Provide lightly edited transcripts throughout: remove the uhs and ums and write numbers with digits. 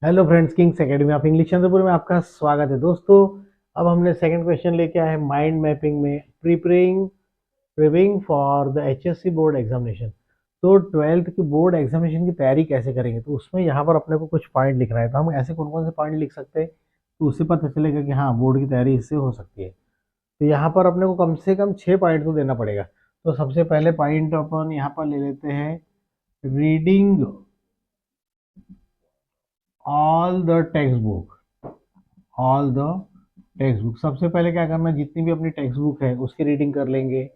Hello friends, Kings academy of English Chandrapur में आपका स्वागत है दोस्तों। अब हमने सेकंड क्वेश्चन लेके आए हैं माइंड मैपिंग में preparing for the HSC board examination. तो ट्वेल्थ की बोर्ड एग्जामिनेशन की तैयारी कैसे करेंगे, तो उसमें यहाँ पर अपने को कुछ पॉइंट लिखना है। तो हम ऐसे कौन कौन से पॉइंट लिख सकते हैं तो उससे पता चलेगा कि हाँ, बोर्ड की तैयारी इससे हो सकती है। तो यहाँ पर अपने को कम से कम 6 पॉइंट तो देना पड़ेगा। तो सबसे पहले पॉइंट अपन यहाँ पर ले लेते हैं, reading all the text book. All the text book, सबसे पहले क्या करना है, जितनी भी अपनी टेक्स्ट बुक है उसकी रीडिंग कर लेंगे।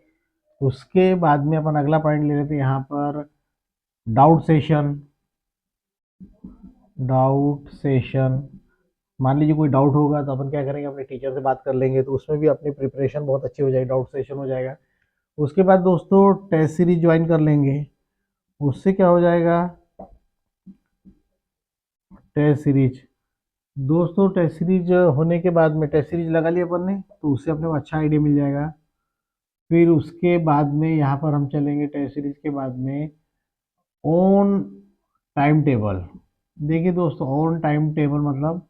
उसके बाद में अपन अगला पॉइंट ले लेते हैं यहाँ पर, डाउट सेशन। डाउट सेशन, मान लीजिए कोई डाउट होगा तो अपन क्या करेंगे, अपने टीचर से बात कर लेंगे, तो उसमें भी अपनी प्रिपरेशन बहुत अच्छी हो जाएगी, डाउट सेशन हो जाएगा। उसके बाद दोस्तों टेस्ट सीरीज ज्वाइन कर लेंगे। उससे क्या हो जाएगा, टेस्ट सीरीज। दोस्तों टेस्ट सीरीज होने के बाद में, टेस्ट सीरीज लगा लिया अपन ने, तो उससे अपने को अच्छा आइडिया मिल जाएगा। फिर उसके बाद में यहाँ पर हम चलेंगे, टेस्ट सीरीज के बाद में ऑन टाइम टेबल। देखिए दोस्तों, ऑन टाइम टेबल मतलब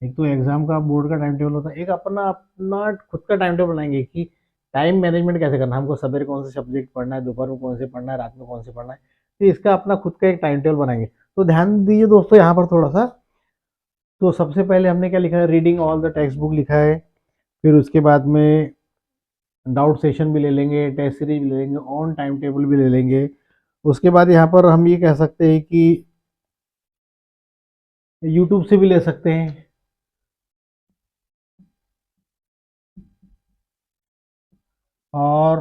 एक तो एग्जाम का बोर्ड का टाइम टेबल होता है, एक अपना अपना खुद का टाइम टेबल बनाएंगे कि टाइम मैनेजमेंट कैसे करना है, हमको सवेरे कौन से सब्जेक्ट पढ़ना है, दोपहर में कौन से पढ़ना है, रात में कौन से पढ़ना है। तो इसका अपना खुद का एक टाइम टेबल बनाएंगे। तो ध्यान दीजिए दोस्तों यहाँ पर थोड़ा सा। तो सबसे पहले हमने क्या लिखा है, reading all the text book लिखा है। फिर उसके बाद में डाउट सेशन भी ले लेंगे, टेस्ट सीरीज भी ले लेंगे, ऑन टाइम टेबल भी ले लेंगे। उसके बाद यहाँ पर हम ये कह सकते हैं कि यूट्यूब से भी ले सकते हैं। और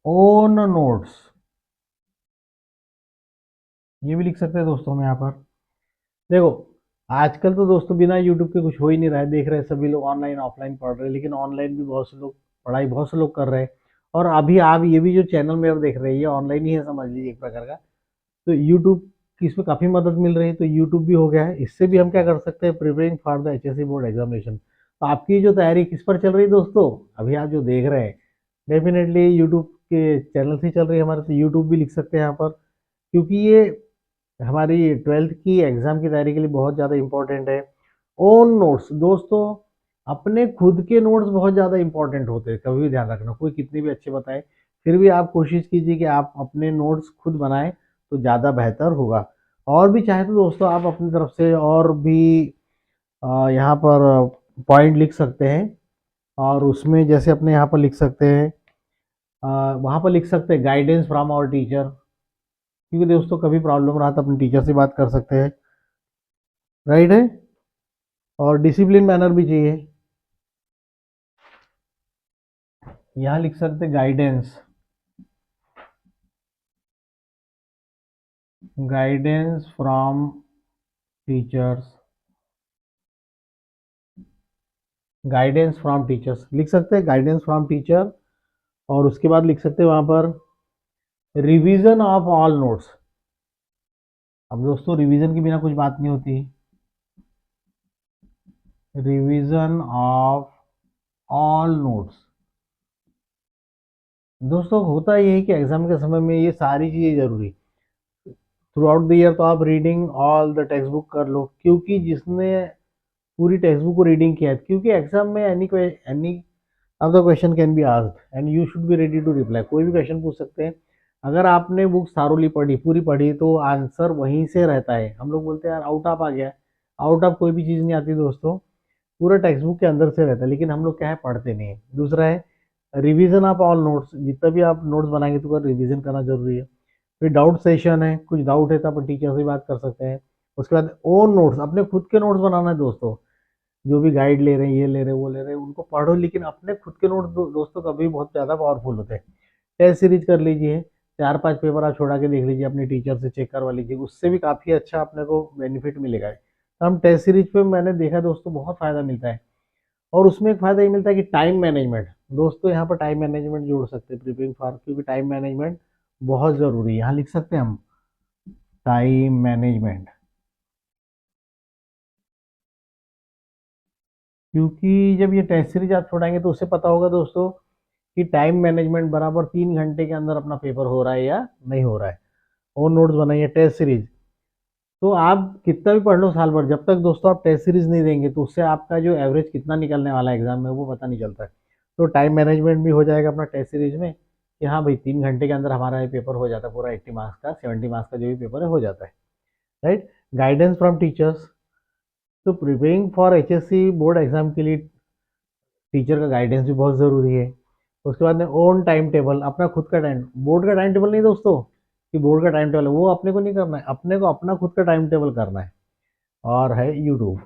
ओन नोट्स, ये भी लिख सकते हैं दोस्तों हम यहाँ पर। देखो, आजकल तो दोस्तों बिना यूट्यूब के कुछ हो ही नहीं रहा है, देख रहे हैं सभी लोग ऑनलाइन ऑफलाइन पढ़ रहे हैं, लेकिन ऑनलाइन भी बहुत से लोग पढ़ाई बहुत से लोग कर रहे हैं। और अभी आप ये भी जो चैनल मेरा देख रहे हैं ये ऑनलाइन ही है, समझ लीजिए एक प्रकार का। तो यूट्यूब की इसमें काफ़ी मदद मिल रही है, तो यूट्यूब भी हो गया है, इससे भी हम क्या कर सकते हैं, preparing for the HSC board examination. तो आपकी जो तैयारी किस पर चल रही है दोस्तों, अभी आप जो देख रहे हैं डेफिनेटली यूट्यूब के चैनल से चल रही है हमारे, तो यूट्यूब भी लिख सकते हैं यहाँ पर। क्योंकि ये हमारी ट्वेल्थ की एग्ज़ाम की तैयारी के लिए बहुत ज़्यादा इंपॉर्टेंट है। ओन नोट्स दोस्तों, अपने खुद के नोट्स बहुत ज़्यादा इंपॉर्टेंट होते हैं, कभी भी ध्यान रखना, कोई कितने भी अच्छे बताए फिर भी आप कोशिश कीजिए कि आप अपने नोट्स खुद बनाएं, तो ज़्यादा बेहतर होगा। और भी चाहे तो दोस्तों आप अपनी तरफ से और भी यहाँ पर पॉइंट लिख सकते हैं। और उसमें जैसे अपने यहाँ पर लिख सकते हैं, वहाँ पर लिख सकते हैं गाइडेंस फ्रॉम आवर टीचर। क्योंकि दोस्तों कभी प्रॉब्लम रहा तो अपने टीचर से बात कर सकते हैं, राइट है। और डिसिप्लिन मैनर भी चाहिए, यहाँ लिख सकते हैं guidance. Guidance from teachers. Guidance from teachers लिख सकते हैं, गाइडेंस फ्रॉम टीचर। और उसके बाद लिख सकते हैं वहाँ पर रिवीजन ऑफ ऑल नोट्स। अब दोस्तों रिवीजन के बिना कुछ बात नहीं होती। Revision of all notes. दोस्तों होता ये है कि एग्जाम के समय में ये सारी चीज़ें जरूरी, थ्रू आउट द ईयर तो आप reading all the text book कर लो, क्योंकि जिसने पूरी टेक्स्ट बुक को रीडिंग किया है, क्योंकि एग्जाम में any of the question can be asked and you should be ready to reply, कोई भी क्वेश्चन पूछ सकते हैं। अगर आपने बुक थारोली पढ़ी, पूरी पढ़ी, तो आंसर वहीं से रहता है। हम लोग बोलते हैं यार आउट ऑफ आ गया, आउट ऑफ कोई भी चीज़ नहीं आती दोस्तों, पूरा टेक्स्ट बुक के अंदर से रहता है, लेकिन हम लोग क्या है, पढ़ते नहीं है। दूसरा है रिवीजन ऑफ ऑल नोट्स, जितना भी आप नोट्स बनाएंगे तो रिवीजन करना जरूरी है। फिर डाउट सेशन है, कुछ डाउट है तो अपन टीचर से बात कर सकते हैं। उसके बाद ओन नोट्स, अपने खुद के नोट्स बनाना है दोस्तों। जो भी गाइड ले रहे हैं, ये ले रहे हैं, वो ले रहे हैं, उनको पढ़ो, लेकिन अपने खुद के नोट्स दोस्तों कभी बहुत ज़्यादा पावरफुल होते हैं। टेस्ट सीरीज कर लीजिए, 4-5 पेपर आप छोड़ा के देख लीजिए, अपने टीचर से चेक करवा लीजिए, उससे भी काफ़ी अच्छा अपने को बेनिफिट मिलेगा। तो हम टेस्ट सीरीज पे मैंने देखा दोस्तों बहुत फ़ायदा मिलता है। और उसमें एक फ़ायदा ये मिलता है कि टाइम मैनेजमेंट, दोस्तों यहाँ पर टाइम मैनेजमेंट जोड़ सकते हैं प्रिपेयरिंग फॉर, क्योंकि टाइम मैनेजमेंट बहुत ज़रूरी है। यहाँ लिख सकते हैं हम टाइम मैनेजमेंट, क्योंकि जब ये टेस्ट सीरीज आप छोड़ाएंगे तो उससे पता होगा दोस्तों कि टाइम मैनेजमेंट बराबर 3 घंटे के अंदर अपना पेपर हो रहा है या नहीं हो रहा है। और नोट्स बनाइए टेस्ट सीरीज। तो आप कितना भी पढ़ लो साल भर, जब तक दोस्तों आप टेस्ट सीरीज नहीं देंगे तो उससे आपका जो एवरेज कितना निकलने वाला है एग्जाम में वो पता नहीं चलता है। तो टाइम मैनेजमेंट भी हो जाएगा अपना टेस्ट सीरीज में, कि हाँ भाई 3 घंटे के अंदर हमारा ये पेपर हो जाता है, पूरा 80 मार्क्स का, 70 मार्क्स का जो भी पेपर है हो जाता है, राइट। गाइडेंस फ्रॉम टीचर्स, तो preparing for HSC board exam के लिए टीचर का गाइडेंस भी बहुत ज़रूरी है। उसके बाद में ओन टाइम टेबल, अपना खुद का टाइम, बोर्ड का टाइम टेबल नहीं दोस्तों, कि बोर्ड का टाइम टेबल है वो अपने को नहीं करना है, अपने को अपना खुद का टाइम टेबल करना है। और है यूट्यूब।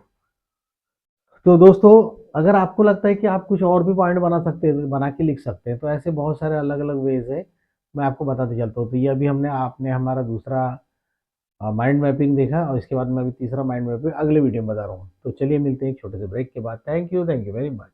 तो दोस्तों, अगर आपको लगता है कि आप कुछ और भी पॉइंट बना सकते हैं, बना के लिख सकते हैं, तो ऐसे बहुत सारे अलग अलग वेज है, मैं आपको बताते चलता हूँ। तो ये अभी हमने आपने हमारा दूसरा माइंड मैपिंग देखा, और इसके बाद मैं अभी तीसरा माइंड मैपिंग अगले वीडियो में बता रहा हूँ। तो चलिए मिलते हैं एक छोटे से ब्रेक के बाद। Thank you very much.